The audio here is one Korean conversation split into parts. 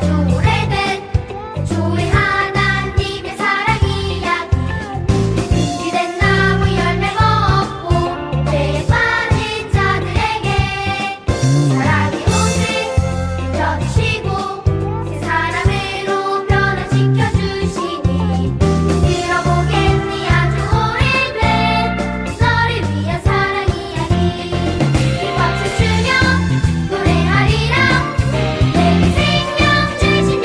아주 오래된 조의 하나님의 사랑 이야기. 금지된 나무 열매 먹고 죄에 빠진 자들에게 사랑의 옷을 입혀주시고 새 사람으로 변화시켜 주시니 들어보겠니 아주 오래된 너를 위한 사랑 이야기. 이 박수 치며 노래하리라. 내게 생명 주신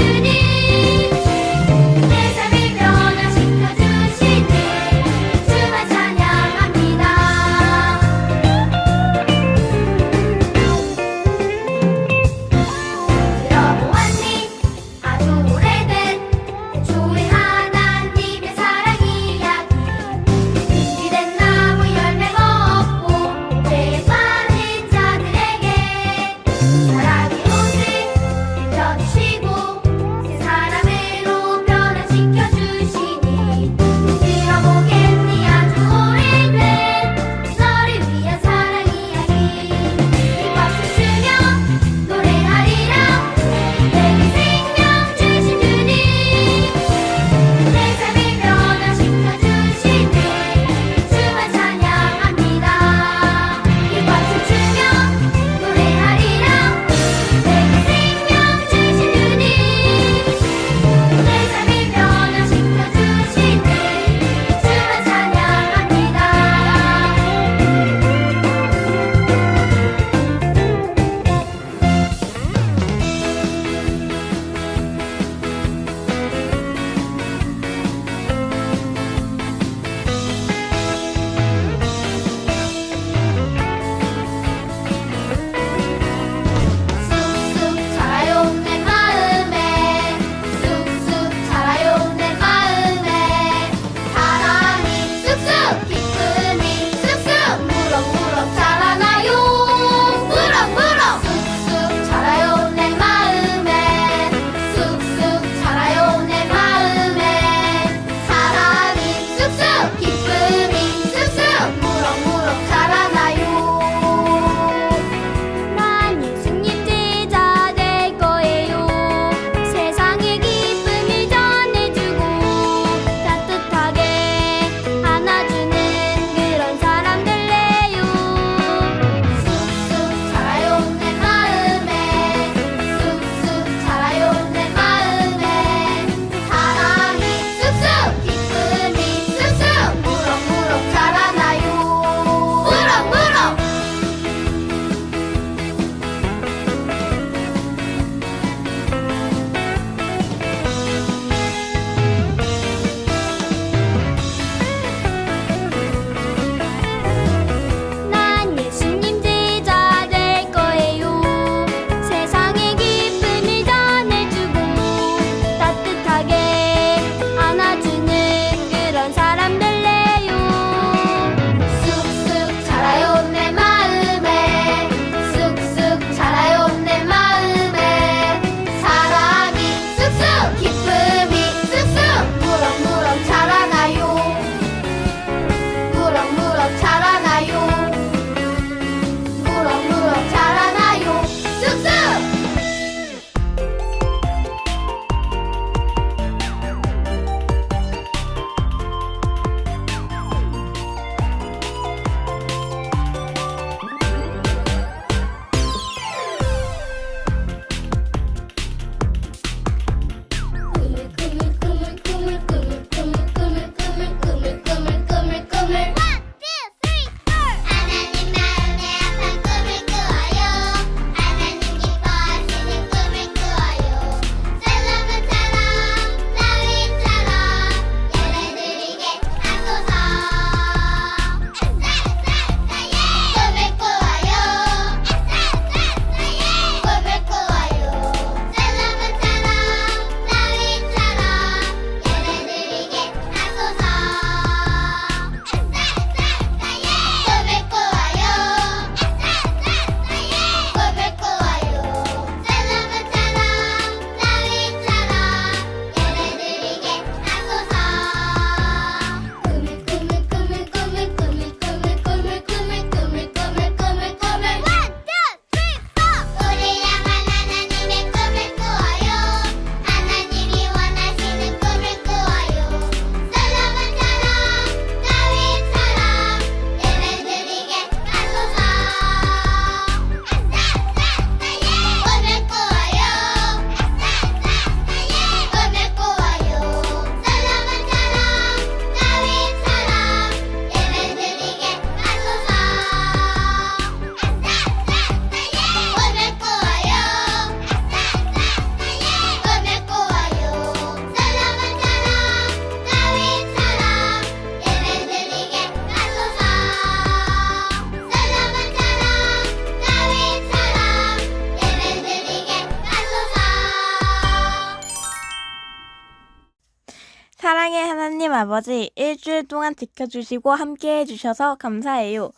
아버지, 일주일 동안 지켜주시고 함께 해주셔서 감사해요.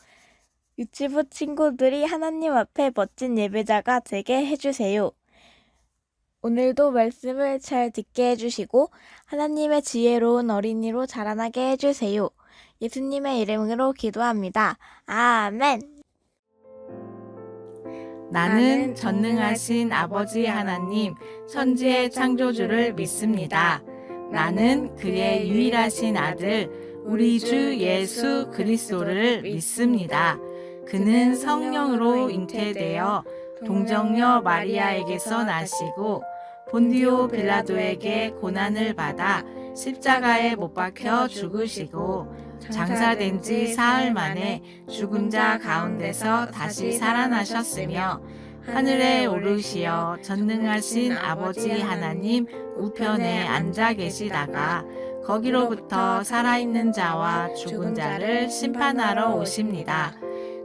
유치부 친구들이 하나님 앞에 멋진 예배자가 되게 해주세요. 오늘도 말씀을 잘 듣게 해주시고 하나님의 지혜로운 어린이로 자라나게 해주세요. 예수님의 이름으로 기도합니다. 아멘. 나는 전능하신 아버지 하나님, 천지의 창조주를 믿습니다. 나는 그의 유일하신 아들, 우리 주 예수 그리스도를 믿습니다. 그는 성령으로 잉태되어 동정녀 마리아에게서 나시고 본디오 빌라도에게 고난을 받아 십자가에 못 박혀 죽으시고 장사된 지 사흘 만에 죽은 자 가운데서 다시 살아나셨으며 하늘에 오르시어 전능하신 아버지 하나님 우편에 앉아 계시다가 거기로부터 살아있는 자와 죽은 자를 심판하러 오십니다.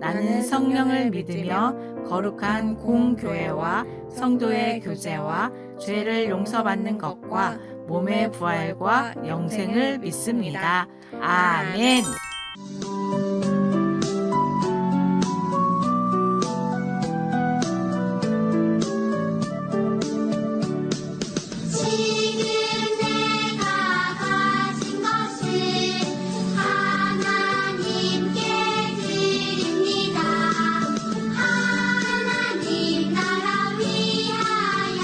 나는 성령을 믿으며 거룩한 공교회와 성도의 교제와 죄를 용서받는 것과 몸의 부활과 영생을 믿습니다. 아멘. 지금 내가 가진 것을 하나님께 드립니다. 하나님 나라 위하여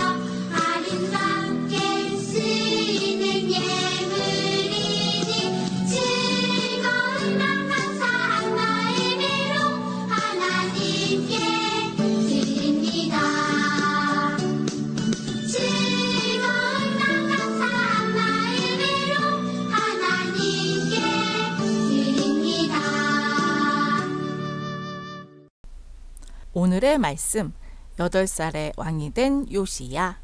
아름답게 쓰이는 예물이니 즐거운 맘 감사한 마음으로 하나님께 드립니다. 즐거운 맘 감사한 마음으로 하나님께 드립니다. 오늘의 말씀 8살의 왕이 된 요시야.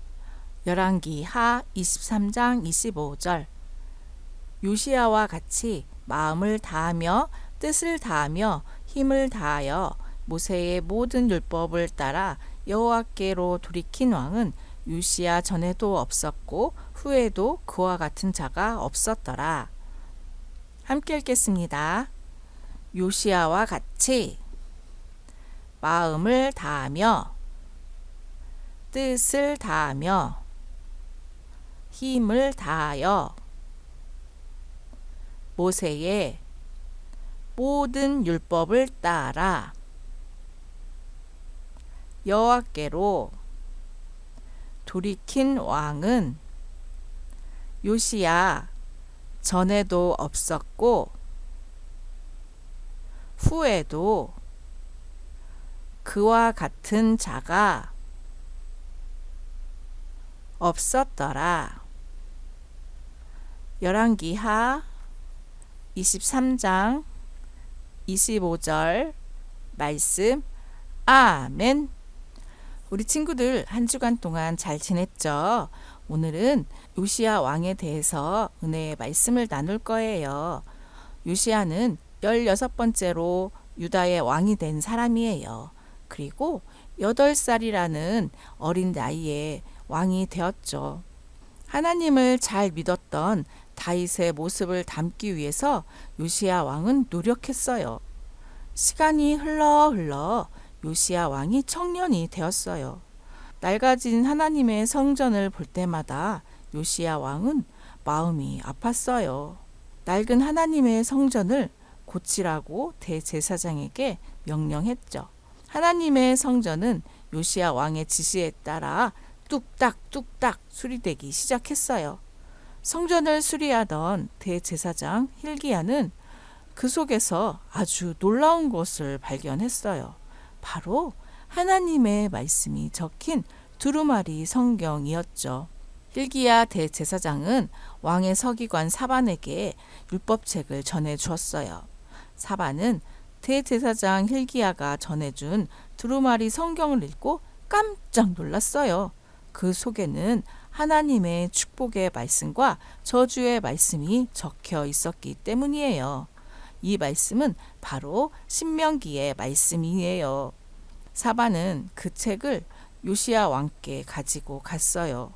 열왕기하 23장 25절. 요시야와 같이 마음을 다하며 뜻을 다하며 힘을 다하여 모세의 모든 율법을 따라 여호와께로 돌이킨 왕은 요시야 전에도 없었고 후에도 그와 같은 자가 없었더라. 함께 읽겠습니다. 요시야와 같이 마음을 다하며 뜻을 다하며 힘을 다하여 모세의 모든 율법을 따라 여호와께로 돌이킨 왕은 요시야 전에도 없었고 후에도 그와 같은 자가 없었더라. 열왕기하 23장 25절 말씀. 아멘. 우리 친구들 한 주간 동안 잘 지냈죠? 오늘은 요시야 왕에 대해서 은혜의 말씀을 나눌 거예요. 요시야는 16번째로 유다의 왕이 된 사람이에요. 그리고 8살이라는 어린 나이에 왕이 되었죠. 하나님을 잘 믿었던 다윗의 모습을 담기 위해서 요시야 왕은 노력했어요. 시간이 흘러 요시야 왕이 청년이 되었어요. 낡아진 하나님의 성전을 볼 때마다 요시야 왕은 마음이 아팠어요. 낡은 하나님의 성전을 고치라고 대제사장에게 명령했죠. 하나님의 성전은 요시야 왕의 지시에 따라 뚝딱뚝딱 수리되기 시작했어요. 성전을 수리하던 대제사장 hil기야는 그 속에서 아주 놀라운 것을 발견했어요. 바로 하나님의 말씀이 적힌 두루마리 성경이었죠. hil기야 대제사장은 왕의 서기관 사반에게 율법책을 전해 주었어요. 사반은 대제사장 hil기야가 전해준 두루마리 성경을 읽고 깜짝 놀랐어요. 그 속에는 하나님의 축복의 말씀과 저주의 말씀이 적혀 있었기 때문이에요. 이 말씀은 바로 신명기의 말씀이에요. 사반은 그 책을 요시야 왕께 가지고 갔어요.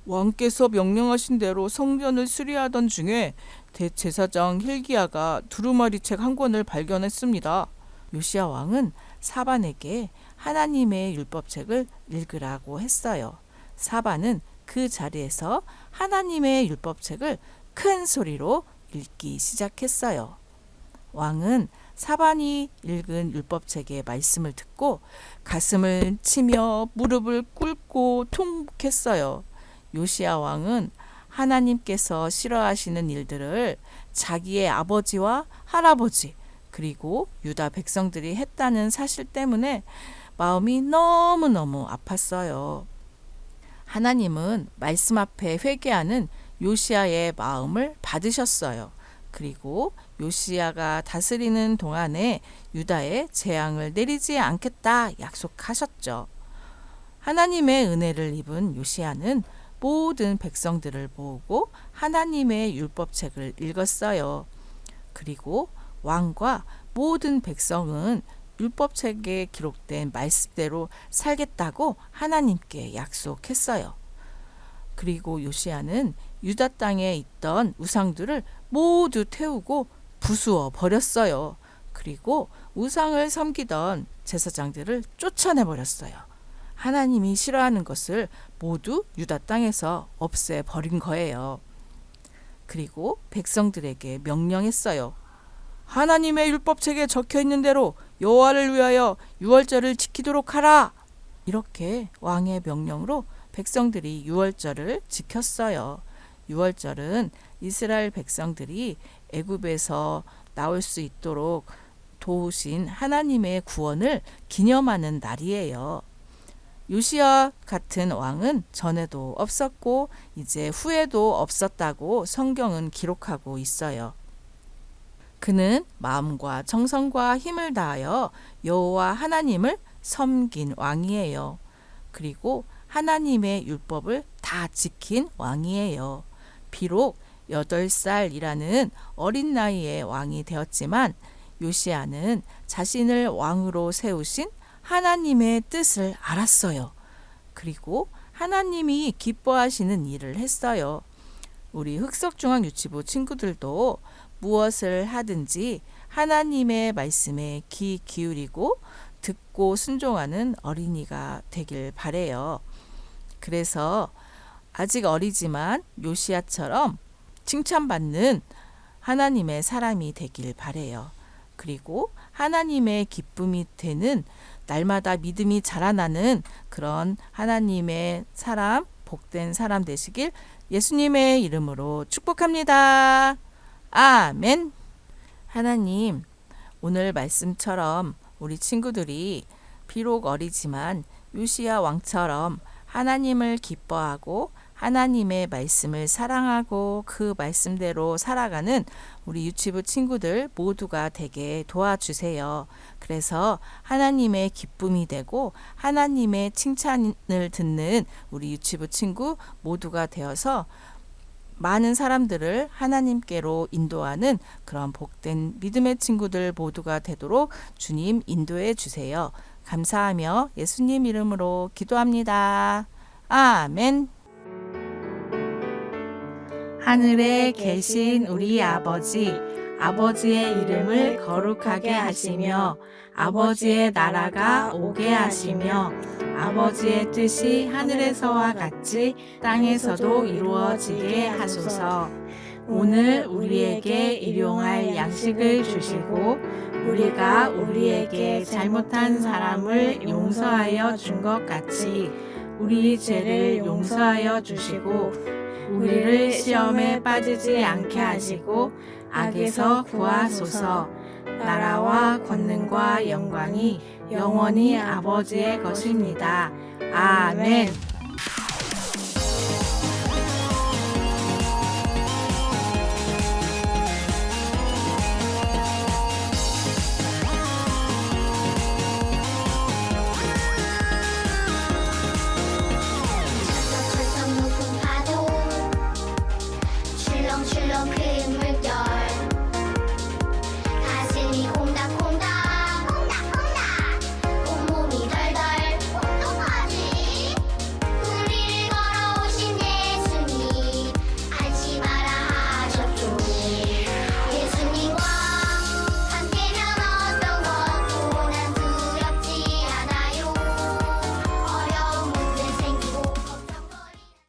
왕께서 명령하신 대로 성전을 수리하던 중에 대제사장 hil기야가 두루마리 책 한 권을 발견했습니다. 요시야 왕은 사반에게 하나님의 율법책을 읽으라고 했어요. 사반은 그 자리에서 하나님의 율법책을 큰 소리로 읽기 시작했어요. 왕은 사반이 읽은 율법책의 말씀을 듣고 가슴을 치며 무릎을 꿇고 통곡했어요. 요시야 왕은 하나님께서 싫어하시는 일들을 자기의 아버지와 할아버지 그리고 유다 백성들이 했다는 사실 때문에 마음이 너무너무 아팠어요. 하나님은 말씀 앞에 회개하는 요시야의 마음을 받으셨어요. 그리고 요시야가 다스리는 동안에 유다에 재앙을 내리지 않겠다 약속하셨죠. 하나님의 은혜를 입은 요시야는 모든 백성들을 모으고 하나님의 율법책을 읽었어요. 그리고 왕과 모든 백성은 율법책에 기록된 말씀대로 살겠다고 하나님께 약속했어요. 그리고 요시야는 유다 땅에 있던 우상들을 모두 태우고 부수어 버렸어요. 그리고 우상을 섬기던 제사장들을 쫓아내 버렸어요. 하나님이 싫어하는 것을 모두 유다 땅에서 없애 버린 거예요. 그리고 백성들에게 명령했어요. 하나님의 율법책에 적혀 있는 대로 여호와를 위하여 유월절을 지키도록 하라. 이렇게 왕의 명령으로 백성들이 유월절을 지켰어요. 유월절은 이스라엘 백성들이 애굽에서 나올 수 있도록 도우신 하나님의 구원을 기념하는 날이에요. 요시야 같은 왕은 전에도 없었고 이제 후에도 없었다고 성경은 기록하고 있어요. 그는 마음과 정성과 힘을 다하여 여호와 하나님을 섬긴 왕이에요. 그리고 하나님의 율법을 다 지킨 왕이에요. 비록 8살이라는 어린 나이에 왕이 되었지만 요시야는 자신을 왕으로 세우신 하나님의 뜻을 알았어요. 그리고 하나님이 기뻐하시는 일을 했어요. 우리 흑석중앙유치부 친구들도 무엇을 하든지 하나님의 말씀에 귀 기울이고 듣고 순종하는 어린이가 되길 바래요. 그래서 아직 어리지만 요시야처럼 칭찬받는 하나님의 사람이 되길 바래요. 그리고 하나님의 기쁨이 되는 날마다 믿음이 자라나는 그런 하나님의 사람, 복된 사람 되시길 예수님의 이름으로 축복합니다. 아멘. 하나님, 오늘 말씀처럼 우리 친구들이 비록 어리지만 요시야 왕처럼 하나님을 기뻐하고 하나님의 말씀을 사랑하고 그 말씀대로 살아가는 우리 유치부 친구들 모두가 되게 도와주세요. 그래서 하나님의 기쁨이 되고 하나님의 칭찬을 듣는 우리 유치부 친구 모두가 되어서 많은 사람들을 하나님께로 인도하는 그런 복된 믿음의 친구들 모두가 되도록 주님 인도해 주세요. 감사하며 예수님 이름으로 기도합니다. 아멘. 하늘에 계신 우리 아버지, 아버지의 이름을 거룩하게 하시며 아버지의 나라가 오게 하시며 아버지의 뜻이 하늘에서와 같이 땅에서도 이루어지게 하소서. 오늘 우리에게 일용할 양식을 주시고 우리가 우리에게 잘못한 사람을 용서하여 준 것 같이 우리 죄를 용서하여 주시고 우리를 시험에 빠지지 않게 하시고 악에서 구하소서. 나라와 권능과 영광이 영원히 아버지의 것입니다. 아멘.